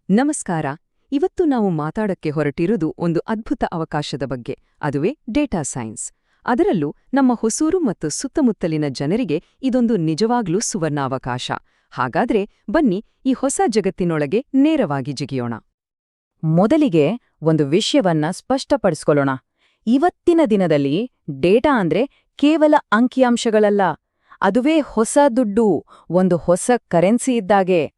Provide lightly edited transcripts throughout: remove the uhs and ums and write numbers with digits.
ನಮಸ್ಕಾರ. ಇವತ್ತು ನಾವು ಮಾತಾಡಕ್ಕೆ ಹೊರಟಿರುವುದು ಒಂದು ಅದ್ಭುತ ಅವಕಾಶದ ಬಗ್ಗೆ, ಅದುವೇ ಡೇಟಾ ಸೈನ್ಸ್. ಅದರಲ್ಲೂ ನಮ್ಮ ಹೊಸೂರು ಮತ್ತು ಸುತ್ತಮುತ್ತಲಿನ ಜನರಿಗೆ ಇದೊಂದು ನಿಜವಾಗ್ಲೂ ಸುವರ್ಣಾವಕಾಶ. ಹಾಗಾದ್ರೆ ಬನ್ನಿ ಈ ಹೊಸ ಜಗತ್ತಿನೊಳಗೆ ನೇರವಾಗಿ ಜಿಗಿಯೋಣ. ಮೊದಲಿಗೆ ಒಂದು ವಿಷಯವನ್ನ ಸ್ಪಷ್ಟಪಡಿಸ್ಕೊಳ್ಳೋಣ. ಇವತ್ತಿನ ದಿನದಲ್ಲಿ ಡೇಟಾ ಅಂದ್ರೆ ಕೇವಲ ಅಂಕಿಅಂಶಗಳಲ್ಲ, ಅದುವೇ ಹೊಸ ದುಡ್ಡು, ಒಂದು ಹೊಸ ಕರೆನ್ಸಿ ಇದ್ದಾಗೆ.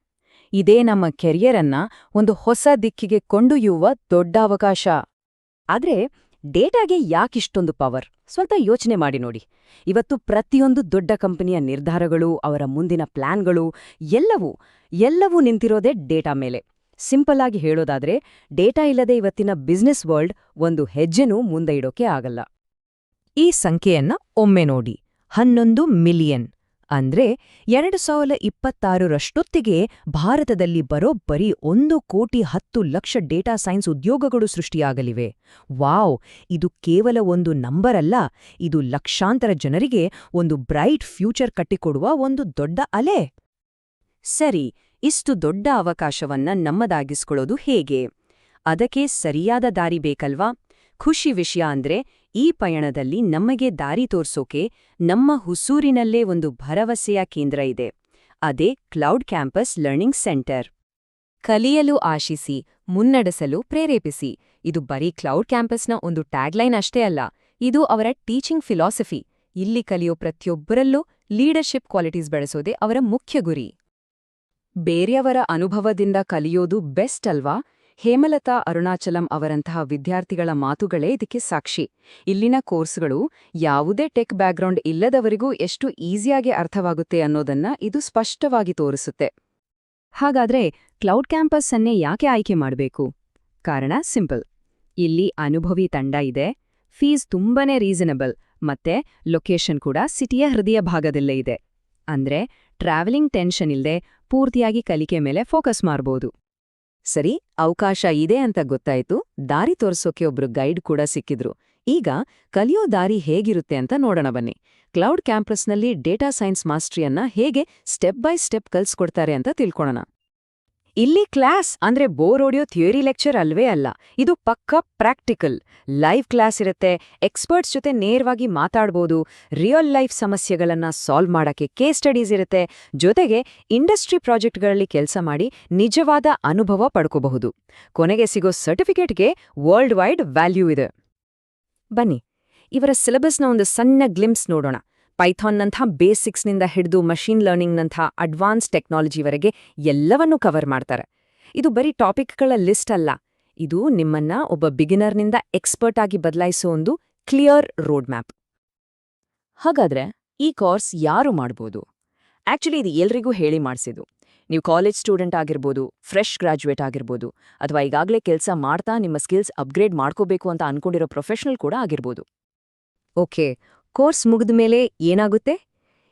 ಇದೇ ನಮ್ಮ ಕೆರಿಯರನ್ನ ಒಂದು ಹೊಸ ದಿಕ್ಕಿಗೆ ಕೊಂಡೊಯ್ಯುವ ದೊಡ್ಡ ಅವಕಾಶ. ಆದ್ರೆ ಡೇಟಾಗೆ ಯಾಕಿಷ್ಟೊಂದು ಪವರ್? ಸ್ವಲ್ಪ ಯೋಚನೆ ಮಾಡಿ ನೋಡಿ. ಇವತ್ತು ಪ್ರತಿಯೊಂದು ದೊಡ್ಡ ಕಂಪನಿಯ ನಿರ್ಧಾರಗಳು, ಅವರ ಮುಂದಿನ ಪ್ಲಾನ್ಗಳು ಎಲ್ಲವೂ ನಿಂತಿರೋದೇ ಡೇಟಾ ಮೇಲೆ. ಸಿಂಪಲ್ ಆಗಿ ಹೇಳೋದಾದ್ರೆ, ಡೇಟಾ ಇಲ್ಲದೆ ಇವತ್ತಿನ ಬಿಸ್ನೆಸ್ ವರ್ಲ್ಡ್ ಒಂದು ಹೆಜ್ಜೆನೂ ಮುಂದೆ ಇಡೋಕೆ ಆಗಲ್ಲ. ಈ ಸಂಖ್ಯೆಯನ್ನ ಒಮ್ಮೆ ನೋಡಿ. 11 ಮಿಲಿಯನ್ ಅಂದ್ರೆ 2026ರಷ್ಟೊತ್ತಿಗೆ ಭಾರತದಲ್ಲಿ ಬರೋಬ್ಬರಿ 1,10,00,000 ಡೇಟಾ ಸೈನ್ಸ್ ಉದ್ಯೋಗಗಳು ಸೃಷ್ಟಿಯಾಗಲಿವೆ. ವಾವ್! ಇದು ಕೇವಲ ಒಂದು ನಂಬರ್ ಅಲ್ಲ, ಇದು ಲಕ್ಷಾಂತರ ಜನರಿಗೆ ಒಂದು ಬ್ರೈಟ್ ಫ್ಯೂಚರ್ ಕಟ್ಟಿಕೊಡುವ ಒಂದು ದೊಡ್ಡ ಅಲೆ. ಸರಿ, ಇಷ್ಟು ದೊಡ್ಡ ಅವಕಾಶವನ್ನ ನಮ್ಮದಾಗಿಸ್ಕೊಳ್ಳೋದು ಹೇಗೆ? ಅದಕ್ಕೆ ಸರಿಯಾದ ದಾರಿ ಬೇಕಲ್ವಾ? ಖುಷಿ ವಿಷಯ ಅಂದ್ರೆ, ಈ ಪಯಣದಲ್ಲಿ ನಮಗೆ ದಾರಿ ತೋರ್ಸೋಕೆ ನಮ್ಮ ಹುಸೂರಿನಲ್ಲೇ ಒಂದು ಭರವಸೆಯ ಕೇಂದ್ರ ಇದೆ. ಅದೇ ಕ್ಲೌಡ್ ಕ್ಯಾಂಪಸ್ ಲರ್ನಿಂಗ್ ಸೆಂಟರ್. ಕಲಿಯಲು ಆಶಿಸಿ, ಮುನ್ನಡೆಸಲು ಪ್ರೇರೇಪಿಸಿ. ಇದು ಬರೀ ಕ್ಲೌಡ್ ಕ್ಯಾಂಪಸ್ನ ಒಂದು ಟ್ಯಾಗ್ಲೈನ್ ಅಷ್ಟೇ ಅಲ್ಲ, ಇದು ಅವರ ಟೀಚಿಂಗ್ ಫಿಲಾಸಫಿ. ಇಲ್ಲಿ ಕಲಿಯೋ ಪ್ರತಿಯೊಬ್ಬರಲ್ಲೂ ಲೀಡರ್ಶಿಪ್ ಕ್ವಾಲಿಟೀಸ್ ಬೆಳೆಸೋದೇ ಅವರ ಮುಖ್ಯ ಗುರಿ. ಬೇರೆಯವರ ಅನುಭವದಿಂದ ಕಲಿಯೋದು ಬೆಸ್ಟ್ ಅಲ್ವಾ? ಹೇಮಲತಾ ಅರುಣಾಚಲಂ ಅವರಂತಹ ವಿದ್ಯಾರ್ಥಿಗಳ ಮಾತುಗಳೇ ಇದಕ್ಕೆ ಸಾಕ್ಷಿ. ಇಲ್ಲಿನ ಕೋರ್ಸ್ಗಳು ಯಾವುದೇ ಟೆಕ್ ಬ್ಯಾಕ್ಗ್ರೌಂಡ್ ಇಲ್ಲದವರಿಗೂ ಎಷ್ಟು ಈಸಿಯಾಗಿ ಅರ್ಥವಾಗುತ್ತೆ ಅನ್ನೋದನ್ನ ಇದು ಸ್ಪಷ್ಟವಾಗಿ ತೋರಿಸುತ್ತೆ. ಹಾಗಾದ್ರೆ ಕ್ಲೌಡ್ ಕ್ಯಾಂಪಸ್ ಅನ್ನೇ ಯಾಕೆ ಆಯ್ಕೆ ಮಾಡಬೇಕು? ಕಾರಣ ಸಿಂಪಲ್. ಇಲ್ಲಿ ಅನುಭವಿ ತಂಡ ಇದೆ, ಫೀಸ್ ತುಂಬಾನೇ ರೀಸನಬಲ್, ಮತ್ತೆ ಲೊಕೇಶನ್ ಕೂಡ ಸಿಟಿಯ ಹೃದಯ ಭಾಗದಲ್ಲೇ ಇದೆ. ಅಂದ್ರೆ ಟ್ರಾವೆಲಿಂಗ್ ಟೆನ್ಷನ್ ಇಲ್ದೆ ಪೂರ್ತಿಯಾಗಿ ಕಲಿಕೆ ಮೇಲೆ ಫೋಕಸ್ ಮಾಡ್ಬೋದು. ಸರಿ, ಅವಕಾಶ ಇದೆ ಅಂತ ಗೊತ್ತಾಯ್ತು. ದಾರಿ ತೋರಿಸೋಕೆ ಒಬ್ರು ಗೈಡ್ ಕೂಡ ಸಿಕ್ಕಿದ್ರು. ಈಗ ಕಲಿಯೋ ದಾರಿ ಹೇಗಿರುತ್ತೆ ಅಂತ ನೋಡೋಣ ಬನ್ನಿ. ಕ್ಲೌಡ್ ಕ್ಯಾಂಪಸ್ನಲ್ಲಿ ಡೇಟಾ ಸೈನ್ಸ್ ಮಾಸ್ಟ್ರಿಯನ್ನ ಹೇಗೆ ಸ್ಟೆಪ್ ಬೈ ಸ್ಟೆಪ್ ಕಲ್ಸ್ಕೊಡ್ತಾರೆ ಅಂತ ತಿಳ್ಕೊಳ್ಳೋಣ. ಇಲ್ಲಿ ಕ್ಲಾಸ್ ಅಂದ್ರೆ ಬೋರ್ ಹೊಡೆಯೋ ಥಿಯರಿ ಲೆಕ್ಚರ್ ಅಲ್ವೇ ಅಲ್ಲ, ಇದು ಪಕ್ಕಾ ಪ್ರಾಕ್ಟಿಕಲ್. ಲೈವ್ ಕ್ಲಾಸ್ ಇರುತ್ತೆ, ಎಕ್ಸ್ಪರ್ಟ್ಸ್ ಜೊತೆ ನೇರವಾಗಿ ಮಾತಾಡ್ಬೋದು, ರಿಯಲ್ ಲೈಫ್ ಸಮಸ್ಯೆಗಳನ್ನ ಸಾಲ್ವ್ ಮಾಡಕ್ಕೆ ಕೇಸ್ ಸ್ಟಡೀಸ್ ಇರುತ್ತೆ, ಜೊತೆಗೆ ಇಂಡಸ್ಟ್ರಿ ಪ್ರಾಜೆಕ್ಟ್ಗಳಲ್ಲಿ ಕೆಲಸ ಮಾಡಿ ನಿಜವಾದ ಅನುಭವ ಪಡ್ಕೋಬಹುದು. ಕೊನೆಗೆ ಸಿಗೋ ಸರ್ಟಿಫಿಕೇಟ್ಗೆ ವರ್ಲ್ಡ್ ವೈಡ್ ವ್ಯಾಲ್ಯೂ ಇದೆ. ಬನ್ನಿ, ಇವರ ಸಿಲೆಬಸ್ನ ಒಂದು ಸಣ್ಣ ಗ್ಲಿಂಪ್ಸ್ ನೋಡೋಣ. ಪೈಥಾನ್ನಂಥ ಬೇಸಿಕ್ಸ್ನಿಂದ ಹಿಡಿದು ಮಷೀನ್ ಲರ್ನಿಂಗ್ನಂಥ ಅಡ್ವಾನ್ಸ್ ಟೆಕ್ನಾಲಜಿವರೆಗೆ ಎಲ್ಲವನ್ನೂ ಕವರ್ ಮಾಡ್ತಾರೆ. ಇದು ಬರೀ ಟಾಪಿಕ್ಗಳ ಲಿಸ್ಟ್ ಅಲ್ಲ, ಇದು ನಿಮ್ಮನ್ನ ಒಬ್ಬ ಬಿಗಿನರ್ನಿಂದ ಎಕ್ಸ್ಪರ್ಟ್ ಆಗಿ ಬದಲಾಯಿಸೋ ಒಂದು ಕ್ಲಿಯರ್ ರೋಡ್ ಮ್ಯಾಪ್. ಹಾಗಾದ್ರೆ ಈ ಕೋರ್ಸ್ ಯಾರು ಮಾಡ್ಬೋದು? ಆಕ್ಚುಲಿ ಇದು ಎಲ್ರಿಗೂ ಹೇಳಿ ಮಾಡಿಸಿದ್ದು. ನೀವು ಕಾಲೇಜ್ ಸ್ಟೂಡೆಂಟ್ ಆಗಿರ್ಬೋದು, ಫ್ರೆಶ್ ಗ್ರಾಜ್ಯುಯೇಟ್ ಆಗಿರ್ಬೋದು, ಅಥವಾ ಈಗಾಗಲೇ ಕೆಲಸ ಮಾಡ್ತಾ ನಿಮ್ಮ ಸ್ಕಿಲ್ಸ್ ಅಪ್ಗ್ರೇಡ್ ಮಾಡ್ಕೋಬೇಕು ಅಂತ ಅನ್ಕೊಂಡಿರೋ ಪ್ರೊಫೆಷನಲ್ ಕೂಡ ಆಗಿರ್ಬೋದು. ಓಕೆ, ಕೋರ್ಸ್ ಮುಗಿದ ಮೇಲೆ ಏನಾಗುತ್ತೆ?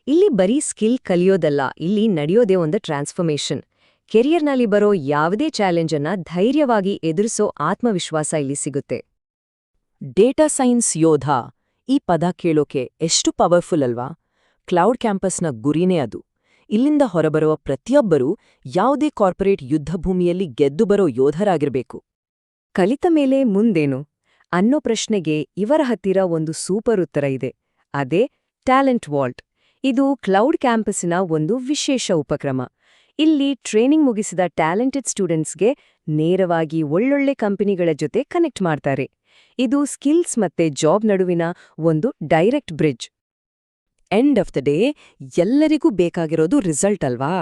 ಇಲ್ಲಿ ಬರೀ ಸ್ಕಿಲ್ ಕಲಿಯೋದಲ್ಲ, ಇಲ್ಲಿ ನಡೆಯೋದೇ ಒಂದು ಟ್ರಾನ್ಸ್ಫಾರ್ಮೇಷನ್. ಕೆರಿಯರ್ನಲ್ಲಿ ಬರೋ ಯಾವುದೇ ಚಾಲೆಂಜನ್ನ ಧೈರ್ಯವಾಗಿ ಎದುರಿಸೋ ಆತ್ಮವಿಶ್ವಾಸ ಇಲ್ಲಿ ಸಿಗುತ್ತೆ. ಡೇಟಾ ಸೈನ್ಸ್ ಯೋಧ ಈ ಪದ ಕೇಳೋಕೆ ಎಷ್ಟು ಪವರ್ಫುಲ್ ಅಲ್ವಾ? ಕ್ಲೌಡ್ ಕ್ಯಾಂಪಸ್ನ ಗುರಿನೇ ಅದು. ಇಲ್ಲಿಂದ ಹೊರಬರುವ ಪ್ರತಿಯೊಬ್ಬರೂ ಯಾವುದೇ ಕಾರ್ಪೊರೇಟ್ ಯುದ್ಧಭೂಮಿಯಲ್ಲಿ ಗೆದ್ದು ಬರೋ ಯೋಧರಾಗಿರ್ಬೇಕು. ಕಲಿತ ಮೇಲೆ ಮುಂದೇನು ಅನ್ನೋ ಪ್ರಶ್ನೆಗೆ ಇವರ ಹತ್ತಿರ ಒಂದು ಸೂಪರ್ ಉತ್ತರ ಇದೆ. ಅದೇ ಟ್ಯಾಲೆಂಟ್ ವಾಲ್ಟ್. ಇದು ಕ್ಲೌಡ್ ಕ್ಯಾಂಪಸ್ಸಿನ ಒಂದು ವಿಶೇಷ ಉಪಕ್ರಮ. ಇಲ್ಲಿ ಟ್ರೈನಿಂಗ್ ಮುಗಿಸಿದ ಟ್ಯಾಲೆಂಟೆಡ್ ಸ್ಟೂಡೆಂಟ್ಸ್ಗೆ ನೇರವಾಗಿ ಒಳ್ಳೊಳ್ಳೆ ಕಂಪನಿಗಳ ಜೊತೆ ಕನೆಕ್ಟ್ ಮಾಡ್ತಾರೆ. ಇದು ಸ್ಕಿಲ್ಸ್ ಮತ್ತೆ ಜಾಬ್ ನಡುವಿನ ಒಂದು direct bridge. End of the day ಎಲ್ಲರಿಗೂ ಬೇಕಾಗಿರೋದು ರಿಸಲ್ಟ್ ಅಲ್ವಾ?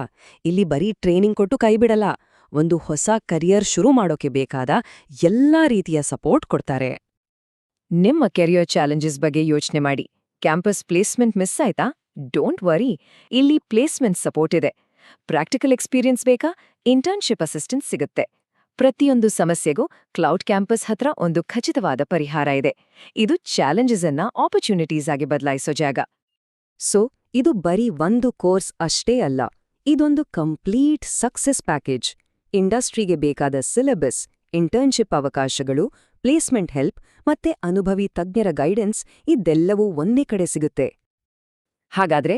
ಇಲ್ಲಿ ಬರೀ ಟ್ರೈನಿಂಗ್ ಕೊಟ್ಟು ಕೈಬಿಡಲ್ಲ, ಒಂದು ಹೊಸ ಕರಿಯರ್ ಶುರು ಮಾಡೋಕೆ ಬೇಕಾದ ಎಲ್ಲಾ ರೀತಿಯ ಸಪೋರ್ಟ್ ಕೊಡ್ತಾರೆ. ನಿಮ್ಮ ಕೆರಿಯರ್ ಚಾಲೆಂಜಸ್ ಬಗ್ಗೆ ಯೋಚನೆ ಮಾಡಿ. ಕ್ಯಾಂಪಸ್ ಪ್ಲೇಸ್ಮೆಂಟ್ ಮಿಸ್ ಆಯ್ತಾ? ಡೋಂಟ್ ವರಿ, ಇಲ್ಲಿ ಪ್ಲೇಸ್ಮೆಂಟ್ ಸಪೋರ್ಟ್ ಇದೆ. ಪ್ರಾಕ್ಟಿಕಲ್ ಎಕ್ಸ್ಪೀರಿಯನ್ಸ್ ಬೇಕಾ? ಇಂಟರ್ನ್ಶಿಪ್ ಅಸಿಸ್ಟೆನ್ಸ್ ಸಿಗುತ್ತೆ. ಪ್ರತಿಯೊಂದು ಸಮಸ್ಯೆಗೂ ಕ್ಲೌಡ್ ಕ್ಯಾಂಪಸ್ ಹತ್ರ ಒಂದು ಖಚಿತವಾದ ಪರಿಹಾರ ಇದೆ. ಇದು ಚಾಲೆಂಜಸ್ ಅನ್ನ ಆಪರ್ಚುನಿಟೀಸ್ ಆಗಿ ಬದಲಾಯಿಸೋ ಜಾಗ. ಸೊ ಇದು ಬರೀ ಒಂದು ಕೋರ್ಸ್ ಅಷ್ಟೇ ಅಲ್ಲ, ಇದೊಂದು ಕಂಪ್ಲೀಟ್ ಸಕ್ಸೆಸ್ ಪ್ಯಾಕೇಜ್. ಇಂಡಸ್ಟ್ರಿಗೆ ಬೇಕಾದ ಸಿಲೆಬಸ್, ಇಂಟರ್ನ್ಶಿಪ್ ಅವಕಾಶಗಳು, ಪ್ಲೇಸ್ಮೆಂಟ್ ಹೆಲ್ಪ್ ಮತ್ತೆ ಅನುಭವಿ ತಜ್ಞರ ಗೈಡೆನ್ಸ್ ಇದೆಲ್ಲವೂ ಒಂದೇ ಕಡೆ ಸಿಗುತ್ತೆ. ಹಾಗಾದ್ರೆ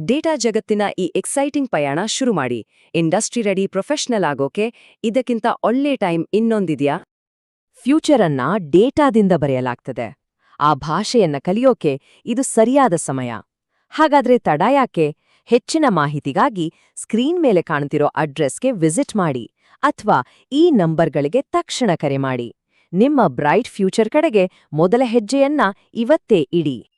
ಡೇಟಾ ಜಗತ್ತಿನ ಈ ಎಕ್ಸೈಟಿಂಗ್ ಪಯಣ ಶುರು ಮಾಡಿ. ಇಂಡಸ್ಟ್ರಿ ರೆಡಿ ಪ್ರೊಫೆಷನಲ್ ಆಗೋಕೆ ಇದಕ್ಕಿಂತ ಒಳ್ಳೆ ಟೈಮ್ ಇನ್ನೊಂದಿದ್ಯಾ? ಫ್ಯೂಚರ್ ಅನ್ನ ಡೇಟಾದಿಂದ ಬರೆಯಲಾಗ್ತದೆ. ಆ ಭಾಷೆಯನ್ನ ಕಲಿಯೋಕೆ ಇದು ಸರಿಯಾದ ಸಮಯ. ಹಾಗಾದ್ರೆ ತಡ ಯಾಕೆ? ಹೆಚ್ಚಿನ ಮಾಹಿತಿಗಾಗಿ ಸ್ಕ್ರೀನ್ ಮೇಲೆ ಕಾಣ್ತಿರೋ ಅಡ್ರೆಸ್ಗೆ ವಿಸಿಟ್ ಮಾಡಿ ಅಥವಾ ಈ ನಂಬರ್ಗಳಿಗೆ ತಕ್ಷಣ ಕರೆ ಮಾಡಿ. ನಿಮ್ಮ ಬ್ರೈಟ್ ಫ್ಯೂಚರ್ ಕಡೆಗೆ ಮೊದಲ ಹೆಜ್ಜೆಯನ್ನ ಇವತ್ತೇ ಇಡಿ.